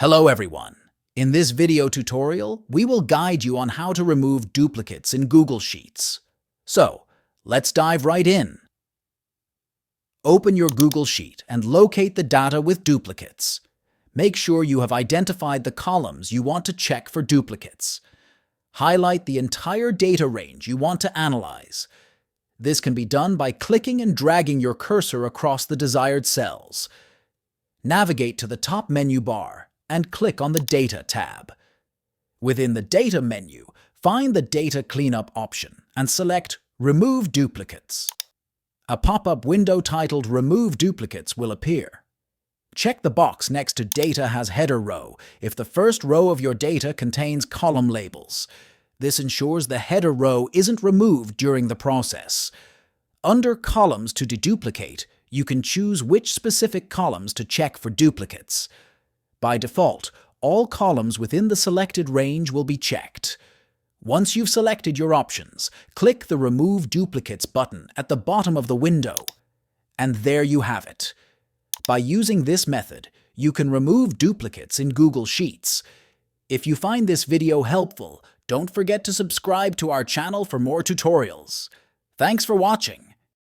Hello everyone! In this video tutorial, we will guide you on how to remove duplicates in Google Sheets. So, let's dive right in. Open your Google Sheet and locate the data with duplicates. Make sure you have identified the columns you want to check for duplicates. Highlight the entire data range you want to analyze. This can be done by clicking and dragging your cursor across the desired cells. Navigate to the top menu bar and click on the Data tab. Within the Data menu, find the Data Cleanup option and select Remove Duplicates. A pop-up window titled Remove Duplicates will appear. Check the box next to Data has header row if the first row of your data contains column labels. This ensures the header row isn't removed during the process. Under Columns to deduplicate, you can choose which specific columns to check for duplicates. By default, all columns within the selected range will be checked. Once you've selected your options, click the Remove Duplicates button at the bottom of the window. And there you have it. By using this method, you can remove duplicates in Google Sheets. If you find this video helpful, don't forget to subscribe to our channel for more tutorials. Thanks for watching.